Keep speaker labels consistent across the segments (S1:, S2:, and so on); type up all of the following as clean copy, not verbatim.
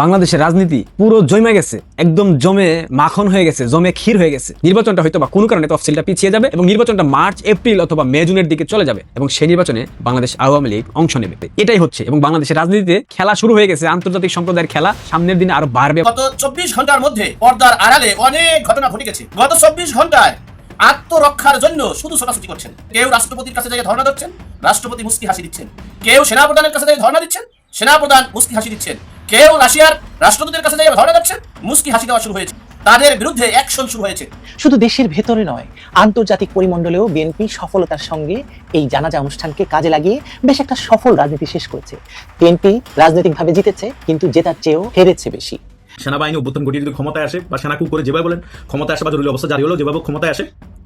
S1: বাংলাদেশের রাজনীতি পুরো জমে গেছে, একদম জমে মাখন হয়ে গেছে, জমে ক্ষীর হয়ে গেছে। নির্বাচনটা হয়তো বা কোনো কারণে তফসিলটা পিছিয়ে যাবে এবং নির্বাচনটা মার্চ এপ্রিল অথবা মে জুনের দিকে চলে যাবে এবং সেই নির্বাচনে বাংলাদেশ আওয়ামী লীগ অংশ নেবে। এটাই হচ্ছে এবং বাংলাদেশের রাজনীতিতে খেলা শুরু হয়ে গেছে। আন্তর্জাতিক সম্প্রদায়ের খেলা সামনের দিনে আরো বাড়বে।
S2: গত 24 ঘন্টার মধ্যে পর্দার আড়ালে অনেক ঘটনা ঘটে গেছে। গত 24 ঘন্টায় আত্মরক্ষার জন্য শুধু ছোটাছুটি করছেন। কেউ রাষ্ট্রপতির কাছে যাই ধর্ণা দিচ্ছেন, রাষ্ট্রপতি মুস্কি হাসি দিচ্ছেন। কেউ সেনাপ্রধানের কাছে যাই ধর্ণা দিচ্ছেন, সেনাপ্রধান মুস্কি হাসি দিচ্ছেন। কেউ রাশিয়ার রাষ্ট্রদূতের কাছে যাই ধর্ণা দিচ্ছেন, মুস্কি হাসি দেওয়া শুরু হয়েছে। তাদের বিরুদ্ধে অ্যাকশন শুরু হয়েছে।
S3: শুধু দেশের ভেতরে নয়, আন্তর্জাতিক পরিমণ্ডলেও বিএনপি সফলতার সঙ্গে এই জানাজা অনুষ্ঠানকে কাজে লাগিয়ে বেশ একটা সফল রাজনীতি শেষ করেছে। বিএনপি রাজনৈতিকভাবে জিতেছে, কিন্তু জেতার চেয়েও হেরেছে বেশি।
S4: সেনাবাহিনী অভ্যুত্থান ঘটিয়ে যদি ক্ষমতায় আসে বা সেনা coup করে যেভাবে বলেন ক্ষমতায় আসে বা জরুরি অবস্থা জারি হলো যেভাবে ক্ষমতায় আসে,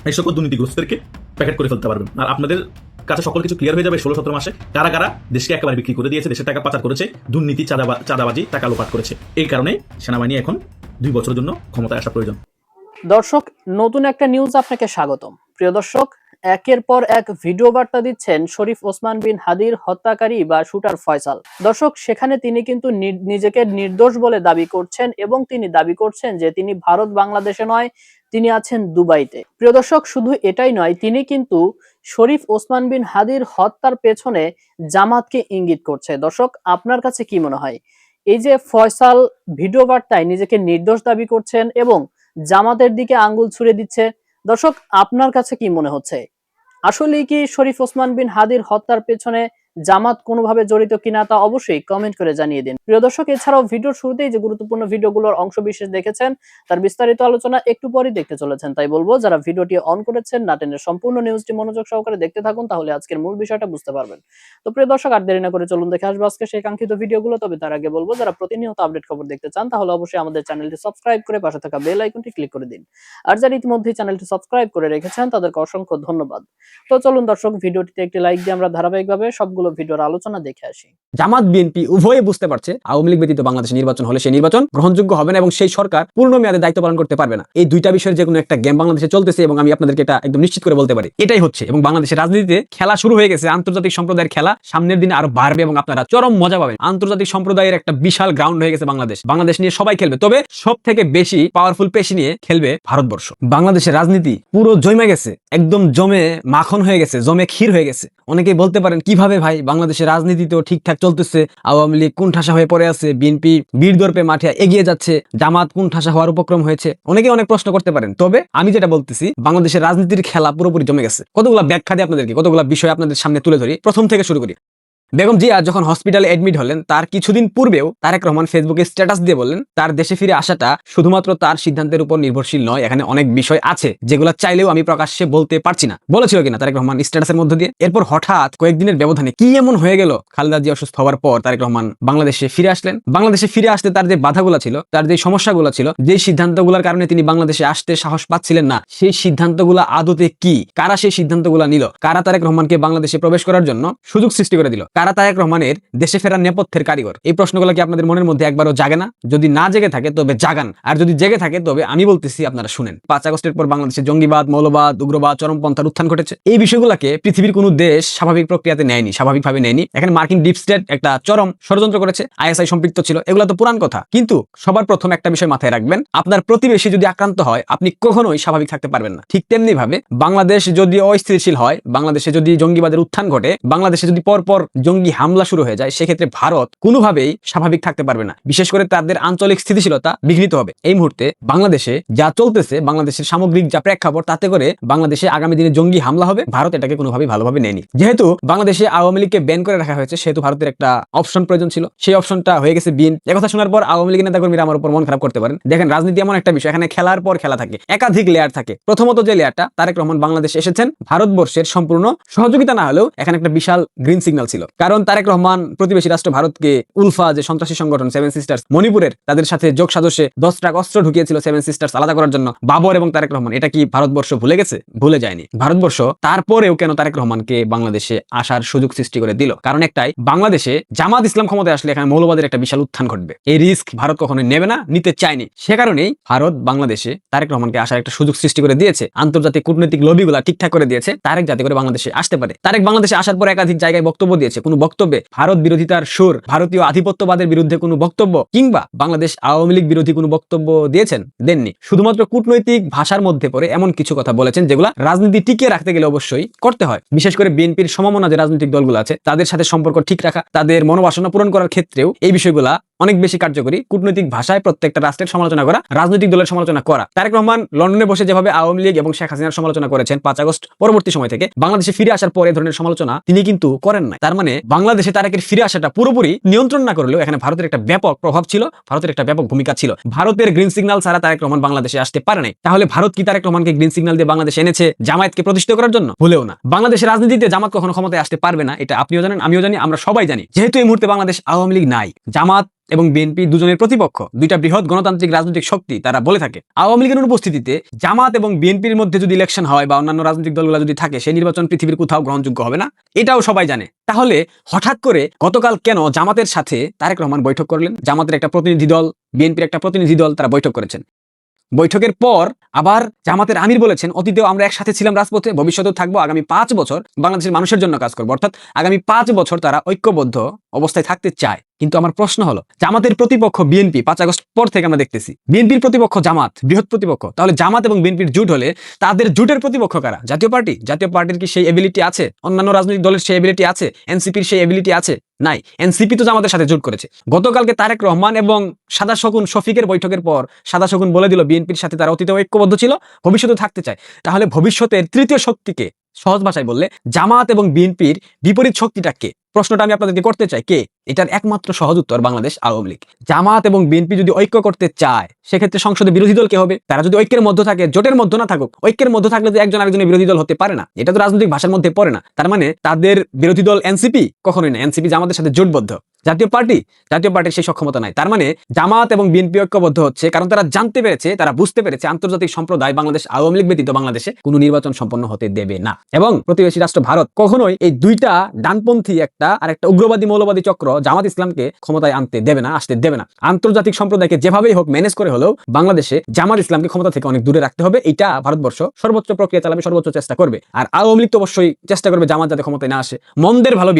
S4: এই সকল দুর্নীতিগ্রস্তদেরকে প্যাকেট করে ফেলতে পারবেন। আর আপনাদের কাছে সকল কিছু ক্লিয়ার হয়ে যাবে 16-17 মাসে কারা কারা দেশকে একেবারে বিক্রি করে দিয়েছে, দেশের টাকা পাচার করেছে, দুর্নীতি চাঁদাবাজি, টাকা লোপাট করেছে। এই কারণে সেনাবাহিনী এখন 2 বছরের জন্য ক্ষমতায় আসা প্রয়োজন।
S5: দর্শক, নতুন একটা নিউজ আপনাকে স্বাগতম। প্রিয় দর্শক, একের পর এক ভিডিও বার্তা দিচ্ছেন শরীফ ওসমান বিন হাদির হত্যাকারী বা শুটার ফয়সাল। দর্শক, সেখানে তিনি কিন্তু নিজেকে নির্দোষ বলে দাবি করছেন এবং তিনি দাবি করছেন যে তিনি ভারত বাংলাদেশে নয়, তিনি আছেন দুবাইতে। প্রিয় দর্শক, শুধু এটাই নয়, তিনি কিন্তু শরীফ ওসমান বিন হাদির হত্যার পেছনে জামাতকে ইঙ্গিত করছে। দর্শক, আপনার কাছে কি মনে হয় এই যে ফয়সাল ভিডিও বার্তায় নিজেকে নির্দোষ দাবি করছেন এবং জামাতের দিকে আঙ্গুল ছুড়ে দিচ্ছে? দর্শক, আপনার কাছে কি মনে হচ্ছে? আসলেই কি শরীফ ওসমান বিন হাদির হত্যার পেছনে জামাত কোনোভাবে জড়িত কিনা তা অবশ্যই কমেন্ট করে জানিয়ে দিন। প্রিয় দর্শক, এছাড়াও ভিডিওর শুরুতেই যে গুরুত্বপূর্ণ ভিডিওগুলোর অংশ বিশেষ দেখেছেন তার বিস্তারিত আলোচনা একটু পরেই দেখতে চলেছেন। তাই বলবো, যারা ভিডিওটি অন করেছেন না টেনে সম্পূর্ণ নিউজটি মনোযোগ সহকারে দেখতে থাকুন, তাহলে আজকের মূল বিষয়টা বুঝতে পারবেন। তো প্রিয় দর্শক, আর দেরি না করে চলুন দেখে আসবো আজকে সেই কাঙ্ক্ষিত ভিডিওগুলো। তবে তার আগে বলবো, যারা প্রতিনিয়ত আপডেট খবর দেখতে চান তাহলে অবশ্যই আমাদের চ্যানেলটি সাবস্ক্রাইব করে পাশে থাকা বেল আইকনটি ক্লিক করে দিন। আর যারা ইতিমধ্যেই চ্যানেলটি সাবস্ক্রাইব করে রেখেছেন তাদেরকে অসংখ্য ধন্যবাদ। তো চলুন দর্শক, ভিডিওটিতে একটি লাইক দিয়ে আমরা ধারাবাহিকভাবে সবগুলো ভিডিওর আলোচনা দেখে আসি।
S1: জামাত বিএনপি উভয়ে বুঝতে পারছে আওয়ামী লীগ ব্যতীত বাংলাদেশে নির্বাচন হলে সেই নির্বাচন গ্রহণযোগ্য হবে না এবং সেই সরকার পূর্ণ মেয়াদে দায়িত্ব পালন করতে পারবে না। এই দুইটা বিষয়ের যে কোনো একটা গেম বাংলাদেশে চলতেছে এবং আমি আপনাদেরকে এটা একদম নিশ্চিত করে বলতে পারি এটাই হচ্ছে। এবং বাংলাদেশের রাজনীতিতে খেলা শুরু হয়ে গেছে। আন্তর্জাতিক সম্প্রদায়ের খেলা সামনের দিনে আরো বাড়বে এবং আপনারা চরম মজা পাবেন। আন্তর্জাতিক সম্প্রদায়ের একটা বিশাল গ্রাউন্ড হয়ে গেছে বাংলাদেশ নিয়ে সবাই খেলবে, তবে সব থেকে বেশি পাওয়ারফুল পেশি নিয়ে খেলবে ভারতবর্ষ। বাংলাদেশের রাজনীতি পুরো জমে গেছে, একদম জমে মাখন হয়ে গেছে, জমে ক্ষীর হয়ে গেছে। অনেকেই বলতে পারেন কিভাবে ভাই বাংলাদেশের রাজনীতিতেও ঠিকঠাক চলতেছে, আওয়ামী লীগ কোণঠাসা হয়ে পড়ে আছে, বিএনপি বীরদর্পে মাঠে এগিয়ে যাচ্ছে, জামাত কোণঠাসা হওয়ার উপক্রম হয়েছে। অনেকে অনেক প্রশ্ন করতে পারেন, তবে আমি যেটা বলতেছি বাংলাদেশের রাজনীতির খেলা পুরোপুরি জমে গেছে। কতগুলা ব্যাখ্যা দিয়ে আপনাদেরকে কতগুলা বিষয় আপনাদের সামনে তুলে ধরি। প্রথম থেকে শুরু করি। বেগম জিয়া যখন হসপিটালে অ্যাডমিট হলেন তার কিছুদিন পূর্বেও তারেক রহমান ফেসবুকে স্ট্যাটাস দিয়ে বললেন তার দেশে ফিরে আসাটা শুধুমাত্র তার সিদ্ধান্তের উপর নির্ভরশীল নয়, এখানে অনেক বিষয় আছে যেগুলো চাইলেও আমি প্রকাশ্যে বলতে পারছি না। বলেছিল কিনা তারেক রহমান স্ট্যাটাসের মধ্য দিয়ে? এরপর হঠাৎ কয়েকদিনের ব্যবধানে কি এমন হয়ে গেল? খালেদা জিয়া অসুস্থ হওয়ার পর তারেক রহমান বাংলাদেশে ফিরে আসলেন। বাংলাদেশে ফিরে আসতে তার যে বাধাগুলো ছিল, তার যে সমস্যাগুলো ছিল, যে সিদ্ধান্তগুলোর কারণে তিনি বাংলাদেশে আসতে সাহস পাচ্ছিলেন না, সেই সিদ্ধান্তগুলো আদতে কি? কারা সেই সিদ্ধান্তগুলো নিল? কারা তারেক রহমানকে বাংলাদেশে প্রবেশ করার জন্য সুযোগ সৃষ্টি করে দিল? কারা তারেক রহমানের দেশে ফেরার নেপথ্যের কারিগর? এই প্রশ্নগুলো কি আপনাদের মনের মধ্যে একবারও জাগে না? যদি না জেগে থাকে তবে জাগান, আর যদি জেগে থাকে তবে আমি বলতেছি আপনারা শুনেন। 5 আগস্টের পর বাংলাদেশে জঙ্গিবাদ, মৌলবাদ, উগ্রবাদ, চরমপন্থার উত্থান ঘটেছে। এই বিষয়গুলোকে পৃথিবীর কোনো দেশ স্বাভাবিক প্রক্রিয়াতে নেয়নি, স্বাভাবিকভাবে নেয়নি। এখানে মার্কিন ডিপ স্টেট একটা চরম ষড়যন্ত্র করেছে, আইএসআই সম্পৃক্ত ছিল, এগুলো তো পুরান কথা। কিন্তু সবার প্রথম একটা বিষয় মাথায় রাখবেন, আপনার প্রতিবেশী যদি আক্রান্ত হয় আপনি কখনোই স্বাভাবিক থাকতে পারবেন না। ঠিক তেমনি ভাবে বাংলাদেশ যদি অস্থিতিশীল হয়, বাংলাদেশে যদি জঙ্গিবাদের উত্থান ঘটে, বাংলাদেশে যদি পরপর জঙ্গি হামলা শুরু হয়ে যায়, সেক্ষেত্রে ভারত কোনোভাবেই স্বাভাবিক থাকতে পারবে না। বিশেষ করে তাদের আঞ্চলিক স্থিতিশীলতা বিঘ্নিত হবে। এই মুহূর্তে বাংলাদেশে যা চলতেছে, বাংলাদেশের সামগ্রিক যা প্রেক্ষাপট, তাতে করে বাংলাদেশে আগামী দিনে জঙ্গি হামলা হবে। ভারত এটাকে কোনোভাবেই ভালোভাবে নেয়নি। যেহেতু বাংলাদেশে আওয়ামী লীগকে ব্যান করে রাখা হয়েছে, সেহেতু ভারতের একটা অপশন প্রয়োজন ছিল, সেই অপশনটা হয়ে গেছে বিএনপি। একথা শোনার পর আওয়ামী লীগের নেতাকর্মীরা আমার উপর মন খারাপ করতে পারেন। দেখেন, রাজনীতি এমন একটা বিষয়, এখানে খেলার পর খেলা থাকে, একাধিক লেয়ার থাকে। প্রথমত যে লেয়ারটা, তারেক রহমান বাংলাদেশে এসেছেন, ভারতবর্ষের সম্পূর্ণ সহযোগিতা না হলেও এখানে একটা বিশাল গ্রিন সিগন্যাল ছিল। কারণ তারেক রহমান প্রতিবেশী রাষ্ট্র ভারতকে উলফা যে সন্ত্রাসী সংগঠন 7 সিস্টার্স মণিপুরের, তাদের সাথে যোগ সাজসে 10 ট্রাক অস্ত্র ঢুকিয়েছিল 7 সিস্টার্স আলাদা করার জন্য বাবর এবং তারেক রহমান। এটা কি ভারতবর্ষ ভুলে গেছে? ভুলে যায়নি ভারতবর্ষ। তারপরেও কেন তারেক রহমানকে বাংলাদেশে আসার সুযোগ সৃষ্টি করে দিল? কারণ একটাই, বাংলাদেশে জামাত ইসলাম ক্ষমতায় আসলে এখানে মৌলবাদের একটা বিশাল উত্থান ঘটবে। এই রিস্ক ভারত কখনো নেবে না, নিতে চায়নি। সে কারণেই ভারত বাংলাদেশে তারেক রহমানকে আসার একটা সুযোগ সৃষ্টি করে দিয়েছে। আন্তর্জাতিক কূটনৈতিক লবিগুলা ঠিকঠাক করে দিয়েছে তারেক যাতে করে বাংলাদেশে আসতে পারে। তারেক বাংলাদেশে আসার পর একাধিক জায়গায় বক্তব্য দিয়েছে, কোনো বক্তব্যে ভারত বিরোধিতার সুর, ভারতীয় আধিপত্যবাদের বিরুদ্ধে কোনো বক্তব্য কিংবা বাংলাদেশ আওয়ামী লীগ বিরোধী কোনো বক্তব্য দিয়েছেন? দেননি। শুধুমাত্র কূটনৈতিক ভাষার মধ্যে পড়ে এমন কিছু কথা বলেছেন যেগুলা রাজনীতি টিকিয়ে রাখতে গেলে অবশ্যই করতে হয়। বিশেষ করে বিএনপির সমমনা যে রাজনৈতিক দলগুলো আছে তাদের সাথে সম্পর্ক ঠিক রাখা, তাদের মনোবাসনা পূরণ করার ক্ষেত্রেও এই বিষয়গুলা অনেক বেশি কার্যকরী। কূটনৈতিক ভাষায় প্রত্যেকটা রাষ্ট্রের সমালোচনা করা, রাজনৈতিক দলের সমালোচনা করা। তারেক রহমান লন্ডনে বসে যেভাবে আওয়ামী লীগ এবং শেখ হাসিনার সমালোচনা করেছেন 5 আগস্ট পরবর্তী সময় থেকে, বাংলাদেশে ফিরে আসার পরে ধরনের সমালোচনা তিনি কিন্তু করেন নাই। তার মানে বাংলাদেশে তারেকের ফিরে আসাটা পুরোপুরি নিয়ন্ত্রণ না করলেও এখানে ভারতের একটা ব্যাপক প্রভাব ছিল, ভারতের একটা ব্যাপক ভূমিকা ছিল। ভারতের গ্রিন সিগন্যাল ছাড়া তারেক রহমান বাংলাদেশে আসতে পারে নাই। তাহলে ভারত কি তারেক রহমানকে গ্রিন সিগন্যাল দিয়ে বাংলাদেশে এনেছে জামায়াতকে প্রতিষ্ঠিত করার জন্য? ভুলেও না। বাংলাদেশের রাজনীতিতে জামাত কখনো ক্ষমতায় আসতে পারবে না, এটা আপনিও জানেন, আমিও জানি, আমরা সবাই জানি। যেহেতু এই মুহূর্তে বাংলাদেশ আওয়ামী লীগ নাই, জামাত এবং বিএনপি দুজনের প্রতিপক্ষ, দুইটা বৃহৎ গণতান্ত্রিক রাজনৈতিক শক্তি, তারা বলে থাকে আওয়ামী লীগের উপস্থিতিতে জামাত এবং বিএনপির মধ্যে যদি ইলেকশন হয় বা অন্যান্য রাজনৈতিক দলগুলো যদি থাকে, সেই নির্বাচন পৃথিবীর কোথাও গ্রহণযোগ্য হবে না, এটাও সবাই জানে। তাহলে হঠাৎ করে গতকাল কেন জামাতের সাথে তারেক রহমান বৈঠক করলেন? জামাতের একটা প্রতিনিধি দল, বিএনপির একটা প্রতিনিধি দল, তারা বৈঠক করেছেন। বৈঠকের পর আবার জামাতের আমির বলেছেন, অতীতেও আমরা একসাথে ছিলাম রাজপথে, ভবিষ্যতেও থাকবো, আগামী 5 বছর বাংলাদেশের মানুষের জন্য কাজ করবো। অর্থাৎ আগামী 5 বছর তারা ঐক্যবদ্ধ অবস্থায় থাকতে চায়। কিন্তু আমার প্রশ্ন হলো, জামাতের প্রতিপক্ষ বিএনপি, 5 আগস্ট পর থেকে আমরা দেখতেছি বিএনপির প্রতিপক্ষ জামাত, বৃহৎ প্রতিপক্ষ। তাহলে জামাত এবং বিএনপির জোট হলে তাদের জোটের প্রতিপক্ষ কারা? জাতীয় পার্টি। জাতীয় পার্টির কি সেই এবিলিটি আছে? অন্যান্য রাজনৈতিক দলের সেই এবিলিটি আছে? এনসিপির সেই এবিলিটি আছে? নাই। এনসিপি তো জামাতের সাথে জোট করেছে। গতকালকে তারেক রহমান এবং সাদা শকুন শফিকের বৈঠকের পর সাদা শকুন বলে দিল বিএনপির সাথে তারা অতীতে ঐক্যবদ্ধ ছিল, ভবিষ্যতে থাকতে চায়। তাহলে ভবিষ্যতের তৃতীয় শক্তিকে, সহজ ভাষায় বললে জামাত এবং বিএনপির বিপরীত শক্তিটা কে? প্রশ্নটা আমি আপনাদেরকে করতে চাই, কে? এটার একমাত্র সহজ উত্তর বাংলাদেশ আওয়ামী লীগ। জামাত এবং বিএনপি যদি ঐক্য করতে চায়, সেক্ষেত্রে সংসদে বিরোধী দল কে হবে? তারা যদি ঐক্যের মধ্যে থাকে, জোটের মধ্যে না থাকুক, ঐক্যের মধ্যে থাকলে তো একজন আরেকজনের বিরোধী দল হতে পারে না। এটা তো রাজনৈতিক ভাষার মধ্যে পড়ে না। তার মানে তাদের বিরোধী দল এনসিপি? কখনোই না। এনসিপি জামাতের সাথে জোটবদ্ধ। জাতীয় পার্টির সেই সক্ষমতা নাই। তার মানে জামাত এবং বিএনপি ঐক্যবদ্ধ হচ্ছে কারণ তারা জানতে পেরেছে, তারা বুঝতে পেরেছে আন্তর্জাতিক সম্প্রদায় বাংলাদেশ আওয়ামী লীগ ব্যতীত বাংলাদেশে কোনো নির্বাচন সম্পন্ন হতে দেবে না। এবং প্রতিবেশী রাষ্ট্র ভারত কখনোই এই দুইটা ডানপন্থী একটা আর একটা উগ্রবাদী মৌলবাদী চক্র জামাত ইসলামকে ক্ষমতায় আনতে দেবে না, আসতে দেবে না। আন্তর্জাতিক সম্প্রদায়কে যেভাবেই হোক ম্যানেজ করে হলেও বাংলাদেশে জামাত ইসলামকে ক্ষমতা থেকে অনেক দূরে রাখতে হবে। এটা ভারতবর্ষ সর্বোচ্চ প্রক্রিয়া চালাবে, সর্বোচ্চ চেষ্টা করবে। আর আওয়ামী লীগ তো অবশ্যই চেষ্টা করবে জামাত যাতে ক্ষমতায় না আসে। মন্দের ভালো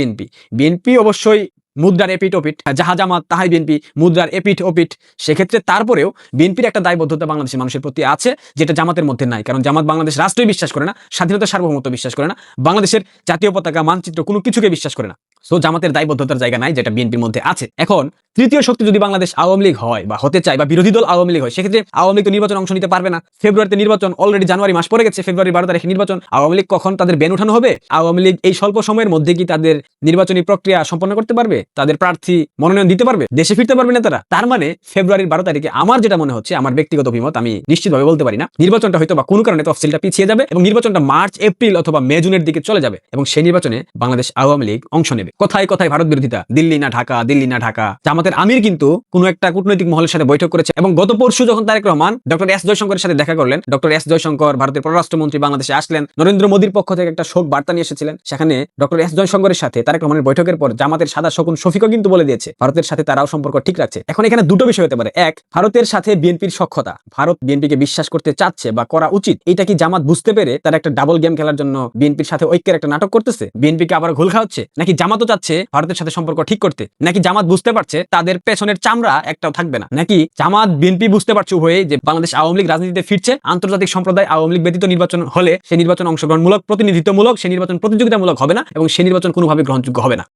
S1: বিএনপি অবশ্যই মুদ্রার এপিঠ ওপিঠ, যাহা জামাত তাহাই বিএনপি, মুদ্রার এপিঠ ওপিঠ। সেক্ষেত্রে তারপরেও বিএনপির একটা দায়বদ্ধতা বাংলাদেশের মানুষের প্রতি আছে, যেটা জামাতের মধ্যে নাই। কারণ জামাত বাংলাদেশ রাষ্ট্রই বিশ্বাস করে না, স্বাধীনতা সার্বভৌমত্ব বিশ্বাস করে না, বাংলাদেশের জাতীয় পতাকা, মানচিত্র কোনো কিছুকে বিশ্বাস করে না। সো জামাতের দায়বদ্ধতার জায়গা নাই, যেটা বিএনপির মধ্যে আছে। এখন তৃতীয় শক্তি যদি বাংলাদেশ আওয়ামী লীগ হয় বা হতে চায়, বা বিরোধী দল আওয়ামী লীগ হয়, সেক্ষেত্রে আওয়ামী লীগ তো নির্বাচন অংশ নিতে পারবে না। ফেব্রুয়ারিতে নির্বাচন, অলরেডি জানুয়ারি মাস পড়ে গেছে, ফেব্রুয়ারি 12 তারিখে নির্বাচন। আওয়ামী লীগ কখন তাদের ব্যান উঠানো হবে? আওয়ামী লীগ এই স্বল্প সময়ের মধ্যে কি তাদের নির্বাচনী প্রক্রিয়া সম্পন্ন করতে পারবে? তাদের প্রার্থী মনোনয়ন দিতে পারবে? দেশে ফিরতে পারবে না তারা? তার মানে ফেব্রুয়ারির 12 তারিখে আমার যেটা মনে হচ্ছে, আমার ব্যক্তিগত অভিমত, আমি নিশ্চিতভাবে বলতে পারি না, নির্বাচনটা হয়তো বা কোনো কারণে তফসিলটা পিছিয়ে যাবে এবং নির্বাচনটা মার্চ, এপ্রিল অথবা মে, জুনের দিকে চলে যাবে এবং সেই নির্বাচনে বাংলাদেশ আওয়ামী লীগ অংশ নেবে। কোথায় কোথায় ভারত বিরোধিতা, দিল্লি না ঢাকা, দিল্লি না ঢাকা। জামাতের আমির কিন্তু কোনো একটা কূটনৈতিক মহলের সাথে বৈঠক করেছে এবং গত পরশু যখন তারেক রহমান ডক্টর এস জয়শঙ্করের সাথে দেখা করলেন, ডক্টর এস জয়শঙ্কর ভারতের পররাষ্ট্রমন্ত্রী বাংলাদেশে আসলেন, নরেন্দ্র মোদীর পক্ষ থেকে একটা শোক বার্তা নিয়ে এসেছিলেন। সেখানে ডক্টর এস জয়শঙ্করের সাথে তারেক রহমানের বৈঠকের পর জামাতের সাদা শকুন শফিকও কিন্তু বলে দিয়েছে ভারতের সাথে তারাও সম্পর্ক ঠিক রাখছে। এখন এখানে দুটো বিষয় হতে পারে। এক, ভারতের সাথে বিএনপির সখ্যতা, ভারত বিএনপিকে বিশ্বাস করতে চাচ্ছে বা করা উচিত, এটা কি জামাত বুঝতে পেরে তারা একটা ডাবল গেম খেলার জন্য বিএনপির সাথে ঐক্যের একটা নাটক করতেছে? বিএনপিকে আবার ঘোল খাওয়াচ্ছে? নাকি জামাতও চাচ্ছে ভারতের সাথে সম্পর্ক ঠিক করতে? নাকি জামাত বুঝতে পারছে তাদের পেছনের চামড়া একটাও থাকবে না? নাকি জামাত বিএনপি বুঝতে পারছে উভয়ে যে বাংলাদেশ আওয়ামী লীগ রাজনীতিতে ফিরছে, আন্তর্জাতিক সম্প্রদায় আওয়ামী লীগ ব্যতীত নির্বাচন হলে সেই নির্বাচন অংশগ্রহণমূলক, প্রতিনিধিত্বমূলক, সেই নির্বাচন প্রতিযোগিতামূলক হবে না এবং সেই নির্বাচন কোনোভাবে গ্রহণযোগ্য হবে না।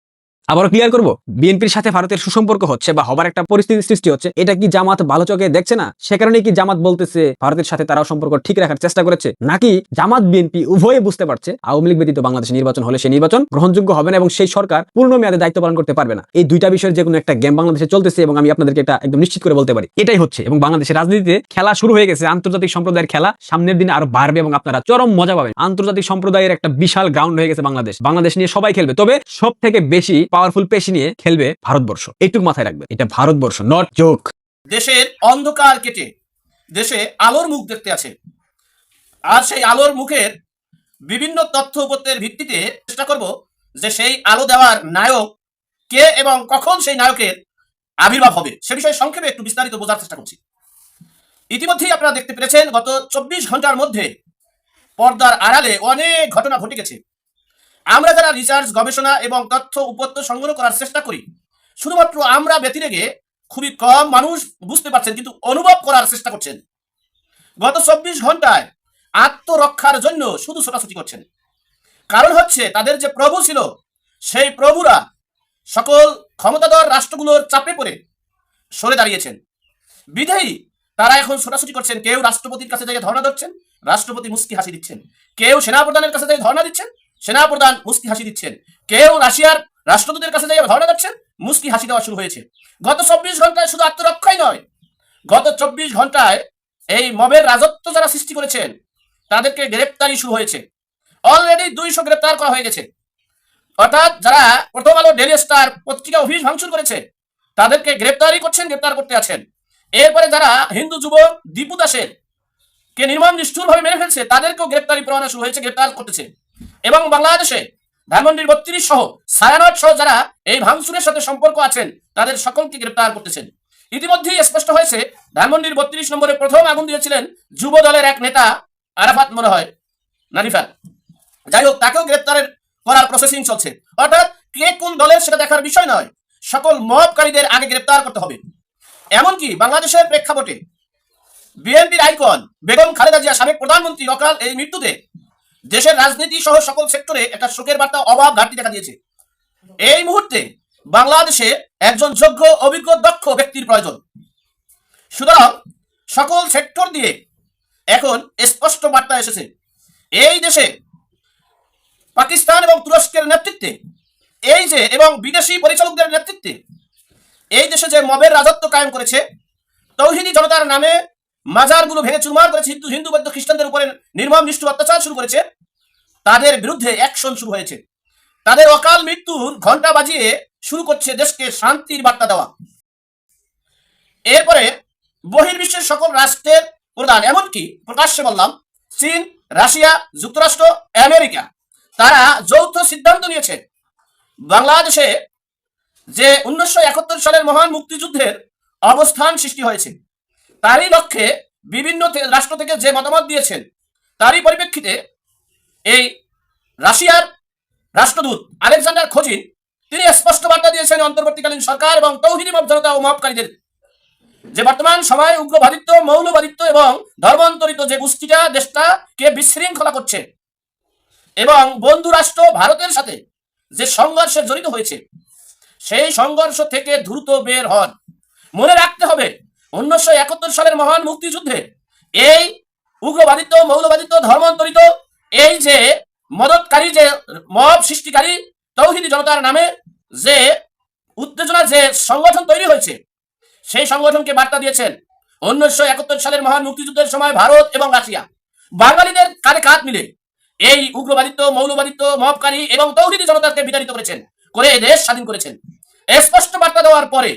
S1: আবারও ক্লিয়ার করব, বিএনপির সাথে ভারতের সুসম্পর্ক হচ্ছে বা হবার একটা পরিস্থিতি সৃষ্টি হচ্ছে, এটা কি জামাত ভালো চোখে দেখছে না? সে কারণে কি জামাত বলতেছে ভারতের সাথে তারাও সম্পর্ক ঠিক রাখার চেষ্টা করেছে? নাকি জামাত বিএনপি উভয়ে বুঝতে পারছে আওয়ামী লীগ ব্যতীত বাংলাদেশে নির্বাচন হলে সেই নির্বাচন গ্রহণযোগ্য হবে না এবং সেই সরকার পূর্ণ মেয়াদে দায়িত্ব পালন করতে পারবে না? এই দুইটা বিষয়ের যে কোনো একটা গেম বাংলাদেশে চলতেছে এবং আমি আপনাদেরকে এটা একদম নিশ্চিত করে বলতে পারি এটাই হচ্ছে। এবং বাংলাদেশের রাজনীতিতে খেলা শুরু হয়ে গেছে, আন্তর্জাতিক সম্প্রদায়ের খেলা সামনের দিনে আরো বাড়বে এবং আপনারা চরম মজা পাবেন। আন্তর্জাতিক সম্প্রদায়ের একটা বিশাল গ্রাউন্ড হয়ে গেছে বাংলাদেশ নিয়ে সবাই খেলবে, তবে সব থেকে বেশি পাওয়ারফুল পেশি নিয়ে খেলবে ভারতবর্ষ। এইটুকু মাথায় রাখবে, এটা ভারতবর্ষ, নট জোক।
S2: দেশের অন্ধকার কেটে দেশে আলোর মুখ দেখতে আছে, আর সেই আলোর মুখের বিভিন্ন তথ্য উপত্যের ভিত্তিতে চেষ্টা করব যে সেই আলো দেওয়ার নায়ক কে এবং কখন সেই নায়কের আবির্ভাব হবে সে বিষয়ে সংক্ষেপে একটু বিস্তারিত বোঝার চেষ্টা করছি। ইতিমধ্যেই আপনারা দেখতে পেরেছেন গত 24 ঘন্টার মধ্যে পর্দার আড়ালে অনেক ঘটনা ঘটে গেছে। আমরা যারা রিসার্চ, গবেষণা এবং তথ্য উপত্য সংগ্রহ করার চেষ্টা করি, শুধুমাত্র আমরা ব্যতিরেকে খুবই কম মানুষ বুঝতে পারছেন, কিন্তু অনুভব করার চেষ্টা করছেন। গত 24 ঘন্টায় আত্মরক্ষার জন্য শুধু ছোটাছুটি করছেন। কারণ হচ্ছে তাদের যে প্রভু ছিল, সেই প্রভুরা সকল ক্ষমতাধর রাষ্ট্রগুলোর চাপে পড়ে সরে দাঁড়িয়েছেন। বিধেয়ী তারা এখন ছোটাছুটি করছেন। কেউ রাষ্ট্রপতির কাছে যাই ধর্ণা দিচ্ছেন, রাষ্ট্রপতি মুস্কি হাসি দিচ্ছেন। কেউ সেনাপ্রধানের কাছে যাই ধর্ণা দিচ্ছেন, সেনাপ্রধান মুস্কি হাসি দিচ্ছেন। কেউ রাশিয়ার রাষ্ট্রদূতের কাছে যাই ধর্ণা দিচ্ছেন, মুস্কি হাসি দেওয়া শুরু হয়েছে। গত 24 ঘন্টায় শুধু আত্মরক্ষাই নয়, গত 24 ঘন্টায় এই মবের রাজত্ব যারা সৃষ্টি করেছেন তাদেরকে গ্রেপ্তারি শুরু হয়েছে। অলরেডি 200 গ্রেপ্তার করা হয়ে গেছে। অর্থাৎ যারা প্রথম আলো, ডেইলি স্টার পত্রিকা অফিস ভাঙচুর করেছে তাদেরকে গ্রেপ্তারি করছেন, গ্রেপ্তার করতে আছেন। এরপরে যারা হিন্দু যুবক দীপু দাসের কে নির্মম নিষ্ঠুরভাবে মেরে ফেলছে তাদেরকেও গ্রেপ্তারি পরোয়ানা শুরু হয়েছে, গ্রেপ্তার করতেছে। এবং বাংলাদেশে ধানমন্ডির 32 সহ ছায়ানট সহ যারা এই ভাঙচুরের সাথে সম্পর্ক আছেন তাদের সকলকে গ্রেপ্তার করতেছেন। ইতিমধ্যেই স্পষ্ট হয়েছে ধানমন্ডির 32 নম্বরে প্রথম আগুন দিয়েছিলেন যুব দলের এক নেতা আরাফাত, মনে হয় নারিফাত, যাই হোক, তাকেও গ্রেপ্তারের করার প্রসেসিং চলছে। অর্থাৎ কে কোন দলের সেটা দেখার বিষয় নয়, সকল মবকারীদের আগে গ্রেপ্তার করতে হবে। এমনকি বাংলাদেশের প্রেক্ষাপটে বিএনপির আইকন বেগম খালেদা জিয়া, সাবেক প্রধানমন্ত্রী, অকাল এই মৃত্যুতে দেশের রাজনীতি সহ সকল সেক্টরে একটা শোকের বার্তা, অভাব, ঘাটতি দেখা দিয়েছে। এই মুহূর্তে বাংলাদেশে একজন যোগ্য, অভিজ্ঞ, দক্ষ ব্যক্তির প্রয়োজন। সুতরাং সকল সেক্টর দিয়ে এখন স্পষ্ট বার্তা এসেছে, এই দেশে পাকিস্তান এবং তুরস্কের নেতৃত্বে এই যে এবং বিদেশি পরিচালকদের নেতৃত্বে এই দেশে যে মবের রাজত্ব কায়েম করেছে, তৌহিদি জনতার নামে মাজারগুলো ভেঙে চুরমার করেছে, হিন্দু বৌদ্ধ খ্রিস্টানদের উপরে নির্মম নিষ্ঠুর অত্যাচার শুরু করেছে, তাদের বিরুদ্ধে অ্যাকশন শুরু হয়েছে। তাদের অকাল মৃত্যুর ঘন্টা বাজিয়ে শুরু করছে দেশকে শান্তির বার্তা দেওয়া। এরপরে বহির্বিশ্বের সকল রাষ্ট্রের প্রধান, এমনকি প্রকাশ্যে বললাম চীন, রাশিয়া, যুক্তরাষ্ট্র, আমেরিকা, তারা যৌথ সিদ্ধান্ত নিয়েছে বাংলাদেশে যে 1971 সালের মহান মুক্তিযুদ্ধের অবস্থান সৃষ্টি হয়েছে তারই লক্ষ্যে বিভিন্ন রাষ্ট্র থেকে যে মতামত দিয়েছেন তারই পরিপ্রেক্ষিতে এই রাশিয়ার রাষ্ট্রদূত আলেকজান্ডার খোজিন তিনি স্পষ্ট বার্তা দিয়েছেন অন্তর্বর্তীকালীন সরকার এবং তৌহিদি মব জনতা ও মবকারীদের, যে বর্তমান সময়ে উগ্রবাদিত্ব, মৌলবাদিত্ব এবং ধর্মান্তরিত যে গোষ্ঠীটা দেশটাকে বিশৃঙ্খলা করছে এবং বন্ধু রাষ্ট্র ভারতের সাথে যে সংঘর্ষে জড়িত হয়েছে সেই সংঘর্ষ থেকে দ্রুত বের হন। মনে রাখতে হবে 1971 সালের মহান মুক্তিযুদ্ধে এই উগ্রবাদিত্ব, মৌলবাদিত্ব, ধর্মান্তরিত এই যে মদতকারী, যে মব সৃষ্টিকারী তৌহিদি জনতার নামে যে উত্তেজনা, যে সংগঠন তৈরি হয়েছে, সেই সংগঠনকে বার্তা দিয়েছেন 1971 সালের মহান মুক্তিযুদ্ধের সময় ভারত এবং রাশিয়া বাঙালিদের কাঁধে কাঁধ মিলে এই উগ্রবাদিত্ব, মৌলবাদিত্ব, মবকারী এবং তৌহিদি জনতাকে বিতাড়িত করেছেন, করে এই দেশ স্বাধীন করেছেন। স্পষ্ট বার্তা দেওয়ার পরে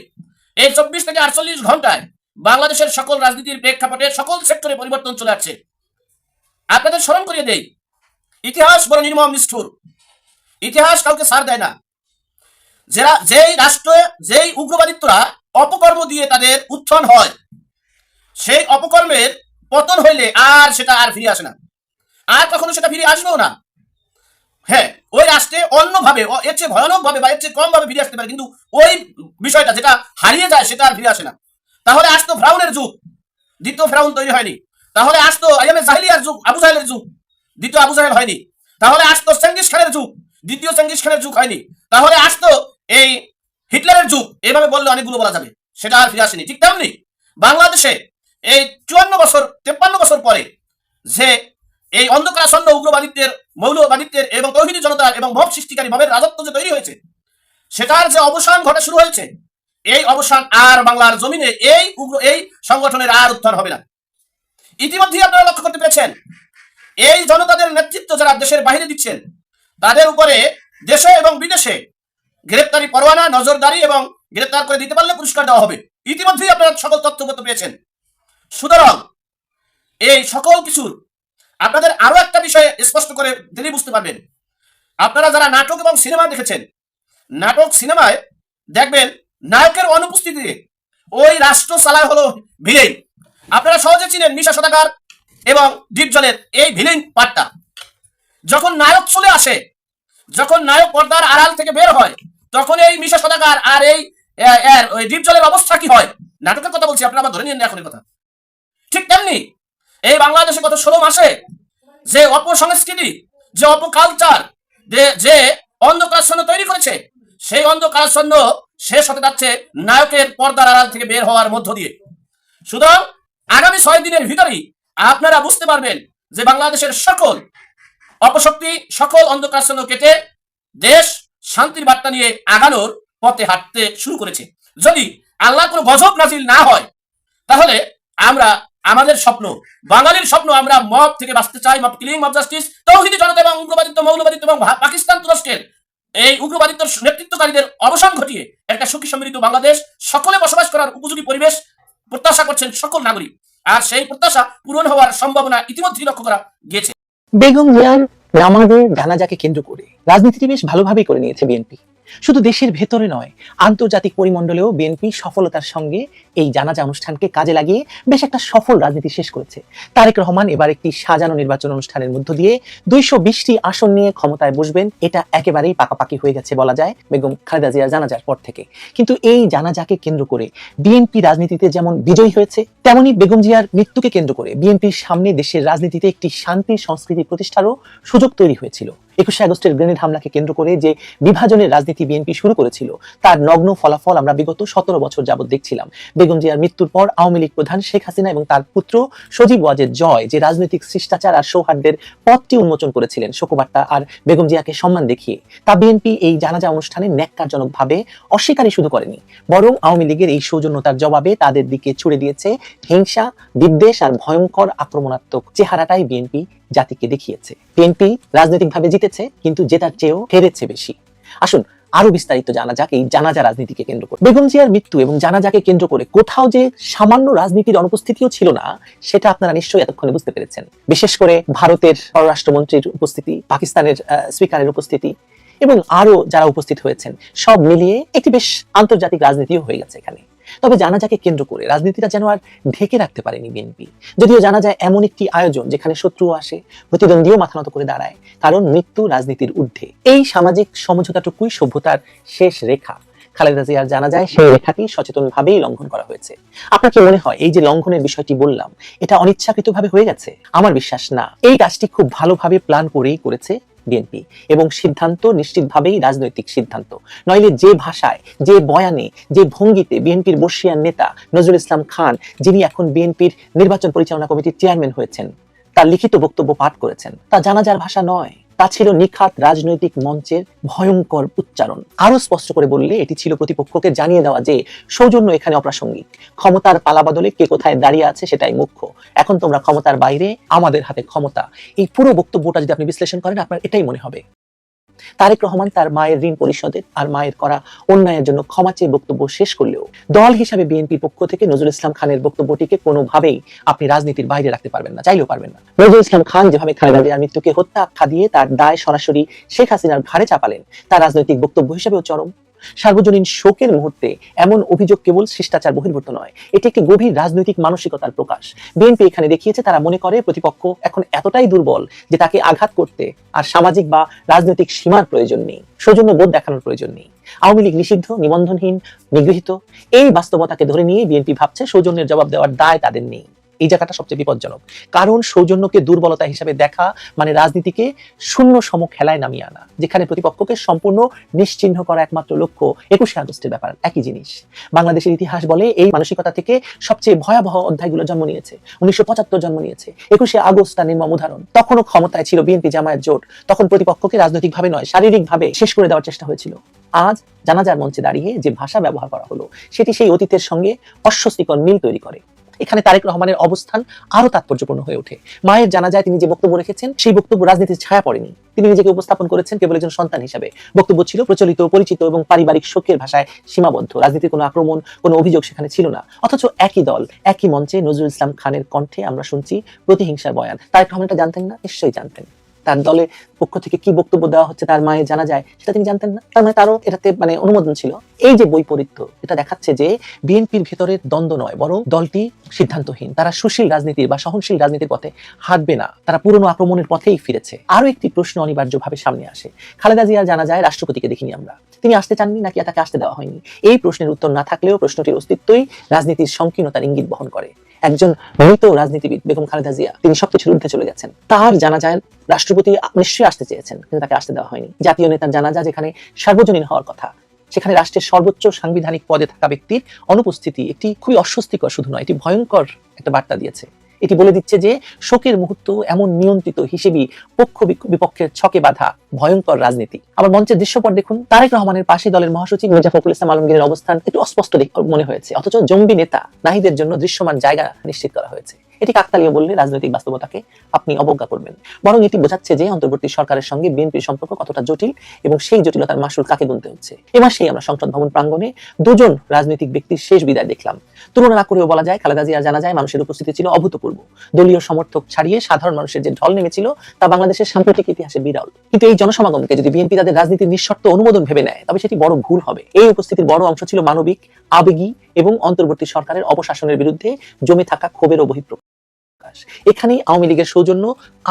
S2: এই 24 থেকে 48 ঘন্টায় বাংলাদেশের সকল রাজনীতির প্রেক্ষাপটে সকল সেক্টরে পরিবর্তন চলে আসছে। আপনাদের স্মরণ করিয়ে দেই, ইতিহাস বড় নির্মম নিষ্ঠুর, ইতিহাস কাউকে ছাড় দেয় না। যারা যেই রাষ্ট্রে যেই উগ্রবাদিত্যরা অপকর্ম দিয়ে তাদের উত্থান হয়, সেই অপকর্মের পতন হইলে আর সেটা আর ফিরে আসে না, আর কখনো সেটা ফিরে আসবেও না। হ্যাঁ, ওই রাষ্ট্রে অন্যভাবে, এর চেয়ে ভয়ানক ভাবে বা এর চেয়ে কম ভাবে ফিরে আসতে পারে, কিন্তু ওই বিষয়টা যেটা হারিয়ে যায় সেটা আর ফিরে আসে না। তাহলে আসতো ফেরাউনের যুগ, দ্বিতীয় ফেরাউন তৈরি হয়নি। তাহলে আসতো আইয়ামে জাহিলিয়ার যুগ, আবু জাহেলের যুগ, দ্বিতীয় আবু জাহেল হয়নি। তাহলে আসতো চেঙ্গিস খানের যুগ, দ্বিতীয় চেঙ্গিস খানের যুগ হয়নি। তাহলে আসতো এই হিটলারের যুগ, এইভাবে বললে অনেকগুলো বলা যাবে, সেটা আর ফিরে আসেনি। ঠিক তেমনি বাংলাদেশে এই 54 বছর 53 বছর পরে যে এই অন্ধকারাচ্ছন্ন উগ্রবাদিত্যের, মৌলবাদিত্যের এবং তৌহিদি জনতার এবং মব সৃষ্টিকারী মবের রাজত্ব যে তৈরি হয়েছে, সেটার যে অবসান ঘটা শুরু হয়েছে, এই অবসান আর বাংলার জমিনে এই সংগঠনের আর উত্থান হবে না। ইতিমধ্যেই আপনারা লক্ষ্য করতে পেরেছেন, এই জনতাদের নেতৃত্ব যারা দেশের বাইরে দিচ্ছেন তাদের উপরে দেশে এবং বিদেশে গ্রেপ্তারি পরোয়ানা, নজরদারি এবং গ্রেপ্তার করে দিতে পারলে পুরস্কার দেওয়া হবে। ইতিমধ্যেই আপনারা সকল তথ্যপত্র পেয়েছেন। সুতরাং এই সকল কিছুর আপনাদের আরো একটা বিষয়ে স্পষ্ট করে দিলে বুঝতে পারবেন। আপনারা যারা নাটক এবং সিনেমা দেখেছেন, নাটক সিনেমায় দেখবেন নায়কের অনুপস্থিতিতে ওই রাষ্ট্র চালায় হলো ভিলেন। আপনারা সহজে চিনেন মিশা সদাগর এবং ডিপজলের এই ভিলেন পার্টটা। যখন নায়ক চলে আসে যখন নায়ক পর্দার আড়াল থেকে বের হয়, তখন এই মিশা সদাগর আর এই ওই ডিপজলের অবস্থা কি হয়? নাটকের কথা বলছি, আপনারা আবার ধরে নিন না এখন কথা। ঠিক তেমনি এই বাংলাদেশে গত 16 মাসে যে অপসংস্কৃতি, যে অপকালচার, যে অন্ধকারাচ্ছন্ন তৈরি করেছে, সেই অন্ধকারাচ্ছন্ন শেষ হতে যাচ্ছে নায়কের পর্দার আড়াল থেকে বের হওয়ার মধ্য দিয়ে। সুতরাং আগামী 6 দিনের ভিতরেই আপনারা বুঝতে পারবেন যে বাংলাদেশের সকল অপশক্তি, সকল অন্ধকারাচ্ছন্ন কেটে দেশ শান্তির বার্তা নিয়ে আগানোর পথে হাঁটতে শুরু করেছে। যদি আল্লাহ কোনো গজব নাজিল না হয়, তাহলে আমরা আমাদের স্বপ্ন, বাঙালির স্বপ্ন, আমরা মব থেকে বাঁচতে চাই, মব কিলিং, মব জাস্টিস, তৌহিদি জনতা এবং উগ্রবাদিত্ব, মৌলবাদিত্ব এবং পাকিস্তান তুরস্কের এই উগ্রবাদিত্ব নেতৃত্বকারীদের অবসান ঘটিয়ে একটা সুখী সমৃদ্ধ বাংলাদেশ, সকলে বসবাস করার উপযোগী পরিবেশ প্রত্যাশা করছেন সকল নাগরিক। আর সেই প্রত্যাশা পূরণ হওয়ার সম্ভাবনা ইতিমধ্যেই লক্ষ্য করা গেছে।
S3: বেগম জিয়ার নামাজের জানাজাকে কেন্দ্র করে রাজনীতিটি বেশ ভালোভাবেই করে নিয়েছে বিএনপি। শুধু দেশের ভেতরে নয়, আন্তর্জাতিক পরিমণ্ডলেও বিএনপি সফলতার সঙ্গে এই জানাজা অনুষ্ঠানকে কাজে লাগিয়ে বেশ একটা সফল রাজনীতি শেষ করেছে। তারেক রহমান এবার একটি সাজানো নির্বাচন অনুষ্ঠানের মধ্য দিয়ে 220টি আসন নিয়ে ক্ষমতায় বসবেন, এটা একেবারেই পাকাপাকি হয়ে গেছে বলা যায় বেগম খালেদা জিয়ার জানাজার পর থেকে। কিন্তু এই জানাজাকে কেন্দ্র করে বিএনপি রাজনীতিতে যেমন বিজয়ী হয়েছে, তেমনি বেগম জিয়ার মৃত্যুকে কেন্দ্র করে বিএনপির সামনে দেশের রাজনীতিতে একটি শান্তির সংস্কৃতি প্রতিষ্ঠারও সুযোগ তৈরি হয়েছিল। 21শে আগস্টের গ্রেনেড হামলাকে কেন্দ্র করে যে বিভাজনের রাজনীতি বিএনপি শুরু করেছিল, তার নগ্ন ফলাফল আমরা বিগত 17 বছর যাবৎ দেখছিলাম। বেগম জিয়ার মৃত্যুর পর আওয়ামী লীগ প্রধান শেখ হাসিনা এবং তার পুত্র সজীব ওয়াজেদ জয় যে রাজনৈতিক শিষ্টাচার আর সৌহার্দ্যের পথটি উন্মোচন করেছিলেন শোকবার্তা আর বেগম জিয়াকে সম্মান দেখিয়ে, তা বিএনপি এই জানাজা অনুষ্ঠানে ন্যাক্কারজনকভাবে অস্বীকারই শুধু করেনি, বরং আওয়ামী লীগের এই সৌজন্যতার জবাবে তাদের দিকে ছুড়ে দিয়েছে হিংসা, বিদ্বেষ আর ভয়ঙ্কর আক্রমণাত্মক চেহারাটাই বিএনপি জাতিকে দেখিয়েছে। বিএনপি রাজনৈতিকভাবে জিতেছে, কিন্তু জেতার চেয়েও হেরেছে বেশি। আসুন আরো বিস্তারিত জানা যাক এই জানাজা রাজনীতিকে কেন্দ্র করে। বেগম জিয়ার মৃত্যু এবং জানাজাকে কেন্দ্র করে কোথাও যে সামান্য রাজনীতির অনুপস্থিতিও ছিল না, সেটা আপনারা নিশ্চয়ই এতক্ষণে বুঝতে পেরেছেন। বিশেষ করে ভারতের পররাষ্ট্রমন্ত্রীর উপস্থিতি, পাকিস্তানের স্পিকারের উপস্থিতি এবং আরো যারা উপস্থিত হয়েছেন, সব মিলিয়ে একটি বেশ আন্তর্জাতিক রাজনীতিও হয়ে গেছে এখানে। তবে জানাজাকে কেন্দ্র করে রাজনীতিটা যেন আর ঢেকে রাখতে পারেনি বিএনপি। যদিও জানা যায় এমন একটি আয়োজন যেখানে শত্রুও আসে, প্রতিদ্বন্দ্বীও মাথা নত করে দাঁড়ায়, কারণ মৃত্যু রাজনীতির ঊর্ধ্বে। এই সামাজিক সমঝোতাটুকুই সভ্যতার শেষ রেখা। খালেদা জিয়ার জানা যায় সেই রেখাটি সচেতনভাবেই লঙ্ঘন করা হয়েছে। আপনার কি মনে হয় এই যে লঙ্ঘনের বিষয়টি বললাম, এটা অনিচ্ছাকৃতভাবে হয়ে গেছে? আমার বিশ্বাস না। এই কাজটি খুব ভালোভাবে প্ল্যান করেই করেছে বিএনপি, এবং সিদ্ধান্ত নিশ্চিতভাবেই রাজনৈতিক সিদ্ধান্ত। নইলে যে ভাষায়, যে বয়ানে, যে ভঙ্গিতে বিএনপির বর্ষিয়ান নেতা নজরুল ইসলাম খান, যিনি এখন বিএনপির নির্বাচন পরিচালনা কমিটির চেয়ারম্যান হয়েছেন, তার লিখিত বক্তব্য পাঠ করেছেন, তা জানাজার ভাষা নয়, তা ছিল নিখাত রাজনৈতিক মঞ্চের ভয়ঙ্কর উচ্চারণ। আরো স্পষ্ট করে বললে এটি ছিল প্রতিপক্ষকে জানিয়ে দেওয়া যে সৌজন্য এখানে অপ্রাসঙ্গিক, ক্ষমতার পালাবদলে কে কোথায় দাঁড়িয়ে আছে সেটাই মুখ্য, এখন তোমরা ক্ষমতার বাইরে, আমাদের হাতে ক্ষমতা। এই পুরো বক্তব্যটা যদি আপনি বিশ্লেষণ করেন, আপনার এটাই মনে হবে। তারেক রহমান তার মায়ের ঋণ পরিশোধের আর মায়ের করা অন্যায়ের জন্য ক্ষমা চেয়ে বক্তব্য শেষ করলেও দল হিসাবে বিএনপির পক্ষ থেকে নজরুল ইসলাম খানের বক্তব্যটিকে কোনোভাবেই আপনি রাজনীতির বাইরে রাখতে পারবেন না, চাইলেও পারবেন না। নজরুল ইসলাম খান যেভাবে খালেদা জিয়ার মৃত্যুকে হত্যা আখ্যা দিয়ে তার দায় সরাসরি শেখ হাসিনার ঘাড়ে চাপালেন, তার রাজনৈতিক বক্তব্য হিসেবেও চরম। সার্বজনীন শোকের মুহূর্তে এমন অভিযোগ কেবল শিষ্টাচার বহির্ভূত নয়, এটি একটি গভীর রাজনৈতিক মানসিকতার প্রকাশ। বিএনপি এখানে দেখিয়েছে তারা মনে করে প্রতিপক্ষ এখন এতটাই দুর্বল যে তাকে আঘাত করতে আর সামাজিক বা রাজনৈতিক সীমার প্রয়োজন নেই, সৌজন্য বোধ দেখানোর প্রয়োজন নেই। আওয়ামী লীগ নিষিদ্ধ, নিবন্ধনহীন, নিগৃহীত, এই বাস্তবতাকে ধরে নিয়ে বিএনপি ভাবছে সৌজন্যের জবাব দেওয়ার দায় তাদের নেই। এই জায়গাটা সবচেয়ে বিপজ্জনক, কারণ সৌজন্যকে দুর্বলতা হিসেবে দেখা মানে রাজনীতিকে শূন্য সম খেলায় নামিয়ে আনা, যেখানে প্রতিপক্ষকে সম্পূর্ণ নিশ্চিহ্ন করা একমাত্র লক্ষ্য 21শে আগস্টের ব্যাপার একই জিনিস। বাংলাদেশের ইতিহাস বলে এই মানসিকতা থেকে সবচেয়ে ভয়াবহ অধ্যায়গুলো জন্ম নিয়েছে। 1975 জন্ম নিয়েছে, 21শে আগস্ট তার নির্মম উদাহরণ। তখনও ক্ষমতায় ছিল বিএনপি জামায়াত জোট, তখন প্রতিপক্ষকে রাজনৈতিকভাবে নয় শারীরিকভাবে শেষ করে দেওয়ার চেষ্টা হয়েছিল। আজ জানাজার মঞ্চে দাঁড়িয়ে যে ভাষা ব্যবহার করা হলো, সেটি সেই অতীতের সঙ্গে অস্বস্তিকর মিল তৈরি করে। এখানে তারেক রহমানের অবস্থান আরো তাৎপর্যপূর্ণ হয়ে ওঠে। মায়ের জানাজায় তিনি যে বক্তব্য রেখেছেন, সেই বক্তব্য রাজনীতির ছায়া পড়েনি। তিনি নিজেকে উপস্থাপন করেছেন কেবল একজন সন্তান হিসেবে। বক্তব্য ছিল প্রচলিত, পরিচিত এবং পারিবারিক শোকের ভাষায় সীমাবদ্ধ। রাজনীতির কোনো আক্রমণ, কোনো অভিযোগ সেখানে ছিল না। অথচ একই দল, একই মঞ্চে নজরুল ইসলাম খানের কণ্ঠে আমরা শুনছি প্রতিহিংসার বয়ান। তারেক রহমান এটা জানতেন না? নিশ্চয়ই জানতেন। তার দলের পক্ষ থেকে কি বক্তব্য দেওয়া হচ্ছে তার মায়ের জানা যায় সেটা তিনি জানতেন না, তার মানে তারও এটাতে অনুমোদন ছিল। এই যে বৈপরীত্য, এটা দেখাচ্ছে যে বিএনপির ভেতরের দ্বন্দ্ব নয়, বরং দলটি সিদ্ধান্তহীন। তারা সুশীল রাজনীতির বা সহনশীল রাজনীতির পথে হাঁটবে না, তারা পুরনো আক্রমণের পথেই ফিরেছে। আরো একটি প্রশ্ন অনিবার্যভাবে সামনে আসে, খালেদা জিয়ার জানা যায় রাষ্ট্রপতিকে দেখিনি আমরা, তিনি আসতে চাননি নাকি তাকে আসতে দেওয়া হয়নি? এই প্রশ্নের উত্তর না থাকলেও প্রশ্নটির অস্তিত্বই রাজনীতির সংকীর্ণতার ইঙ্গিত বহন করে। একজন মৃত রাজনীতিবিদ বেগম খালেদা জিয়া, তিনি সবকিছুর ঊর্ধ্বে চলে গেছেন। তার জানাজায় রাষ্ট্রপতি নিশ্চয়ই আসতে চেয়েছেন, কিন্তু তাকে আসতে দেওয়া হয়নি। জাতীয় নেতার জানাজা যেখানে সার্বজনীন হওয়ার কথা, সেখানে রাষ্ট্রের সর্বোচ্চ সাংবিধানিক পদে থাকা ব্যক্তির অনুপস্থিতি একটি খুবই অস্বস্তিকর, শুধু নয়, এটি ভয়ঙ্কর একটা বার্তা দিয়েছে। এটি বলে দিচ্ছে যে শোকের মুহূর্ত এমন নিয়ন্ত্রিত হিসেবে পক্ষ বিপক্ষের ছকে বাঁধা ভয়ঙ্কর রাজনীতি। আবার মঞ্চের দৃশ্যপট দেখুন, তারেক রহমানের পাশে দলের মহাসচিব মির্জা ফখরুল ইসলাম আলমগীরের অবস্থান একটু অস্পষ্ট মনে হয়েছে, অথচ জঙ্গি নেতা নাহিদের জন্য দৃশ্যমান জায়গা নিশ্চিত করা হয়েছে। এটি কাকতালীয় বললে রাজনৈতিক বাস্তবতাকে আপনি অবজ্ঞা করবেন, বরং এটি বোঝাচ্ছে যে অন্তর্বর্তী সরকারের সঙ্গে বিএনপির সম্পর্ক কতটা জটিল এবং সেই জটিলতার মাসুল কাকে গুনতে হচ্ছে। এ মাসেই আমরা সংসদ ভবন প্রাঙ্গণে দুজন রাজনৈতিক ব্যক্তির শেষ বিদায় দেখলাম। তুলনা না করেও বলা যায়, খালেদা জিয়ার জানা যায় মানুষের উপস্থিতি ছিল অভূতপূর্ব। দলীয় সমর্থক ছাড়িয়ে সাধারণ মানুষের যে ঢল নেমেছিল তা বাংলাদেশের সাম্প্রতিক ইতিহাসে বিরল। কিন্তু এই জনসমাগমকে যদি বিএনপি তাদের রাজনীতির নিঃশর্ত অনুমোদন ভেবে নেয়, তবে সেটি বড় ভুল হবে। এই উপস্থিতির বড় অংশ ছিল মানবিক, আবেগী এবং অন্তর্বর্তী সরকারের অপশাসনের বিরুদ্ধে জমে থাকা ক্ষোভের বহিঃপ্রকাশ। এখানেই আওয়ামী লীগের সৌজন্য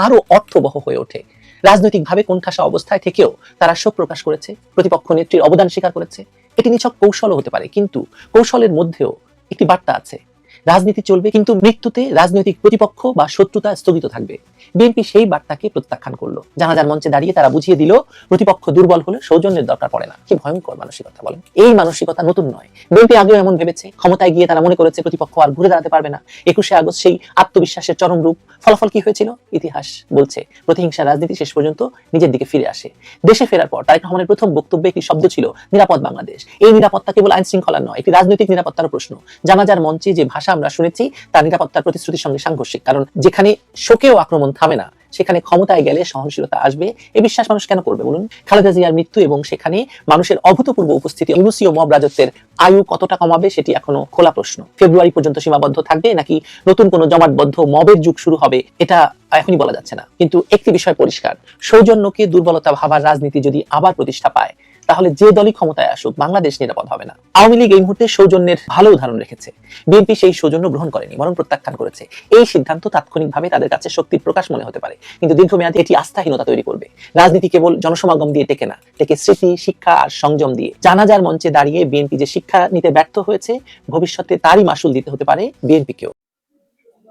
S3: আরো অর্থবহ হয়ে ওঠে। রাজনৈতিকভাবে কোণঠাসা অবস্থায় থেকেও তারা শোক প্রকাশ করেছে, প্রতিপক্ষ নেত্রীর অবদান স্বীকার করেছে। এটি নিছক কৌশলও হতে পারে, কিন্তু কৌশলের মধ্যেও একটি বার্তা আছে, রাজনীতি চলবে কিন্তু মৃত্যুতে রাজনৈতিক প্রতিপক্ষ বা শত্রুতা স্থগিত থাকবে। বিএনপি সেই বার্তাকে প্রত্যাখ্যান করলো। জানাজার মঞ্চে দাঁড়িয়ে তারা বুঝিয়ে দিল, প্রতিপক্ষ দুর্বল হলে সৌজন্যের দরকার পড়ে না। কি ভয়ঙ্কর মানসিকতা বলেন! এই মানসিকতা নতুন নয়, বিএনপি আগেও এমন ভেবেছে। ক্ষমতায় গিয়ে তারা মনে করেছে প্রতিপক্ষ আর ঘুরে দাঁড়াতে পারবে না। 21শে আগস্ট সেই আত্মবিশ্বাসের চরম রূপ। ফলাফল কি হয়েছিল? ইতিহাস বলছে প্রতিহিংসা রাজনীতি শেষ পর্যন্ত নিজের দিকে ফিরে আসে। দেশে ফেরার পর তারেক রহমানের প্রথম বক্তব্যে একটি শব্দ ছিল নিরাপদ বাংলাদেশ। এই নিরাপত্তা কেবল আইন শৃঙ্খলার নয়, একটি রাজনৈতিক নিরাপত্তার প্রশ্ন। জানাজার মঞ্চে যে ভাষা আমরা শুনেছি তার নিরাপত্তার প্রতিশ্রুতির সঙ্গে সাংঘর্ষিক, কারণ যেখানে শোকেও আক্রমণ থামে না, সেখানে ক্ষমতায় গেলে সহনশীলতা আসবে। এই বিশ্বাস মানুষ কেন করবে বলুন? খালেদা জিয়ার মৃত্যু এবং সেখানে মানুষের অভূতপূর্ব উপস্থিতি ইউনুসীয় মব রাজত্বের আয়ু কতটা কমাবে সেটি এখনো খোলা প্রশ্ন। ফেব্রুয়ারি পর্যন্ত সীমাবদ্ধ থাকবে নাকি নতুন কোনো জমাটবদ্ধ মবের যুগ শুরু হবে, এটা এখনই বলা যাচ্ছে না। কিন্তু একটি বিষয় পরিষ্কার, সৌজন্যকে দুর্বলতা ভাবার রাজনীতি যদি আবার প্রতিষ্ঠা পায়, তাহলে যে দলই ক্ষমতায় আসুক বাংলাদেশ নিরাপদ হবে না। আওয়ামী লীগ এই মুহূর্তে সৌজন্যের ভালো উদাহরণ রেখেছে। বিএনপি সেই সৌজন্য গ্রহণ করেনি, বরং প্রত্যাখ্যান করেছে। এই সিদ্ধান্ত তাৎক্ষণিকভাবে তাদের কাছে শক্তির প্রকাশ মনে হতে পারে, কিন্তু দীর্ঘমেয়াদে এটি আস্থাহীনতা তৈরি করবে। রাজনীতি কেবল জনসমাগম দিয়ে টেকে না, টেকে স্মৃতি, শিক্ষা আর সংযম দিয়ে। জানাজার মঞ্চে দাঁড়িয়ে বিএনপি যে শিক্ষা নিতে ব্যর্থ হয়েছে, ভবিষ্যতে তারই মাসুল দিতে হতে পারে বিএনপিকেও।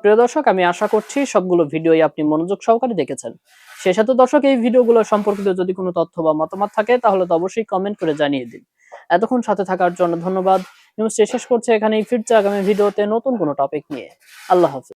S5: প্রিয় দর্শক, আমি আশা করছি সবগুলো ভিডিওই আপনি মনোযোগ সহকারে দেখেছেন। সেই সাথে দর্শক, এই ভিডিওগুলো সম্পর্কিত যদি কোনো তথ্য বা মতামত থাকে তাহলে তো অবশ্যই কমেন্ট করে জানিয়ে দিন। এতক্ষণ সাথে থাকার জন্য ধন্যবাদ। নিউজটি শেষ করছে এখানেই, ফিরছে আগামী ভিডিওতে নতুন কোনো টপিক নিয়ে। আল্লাহ হাফেজ।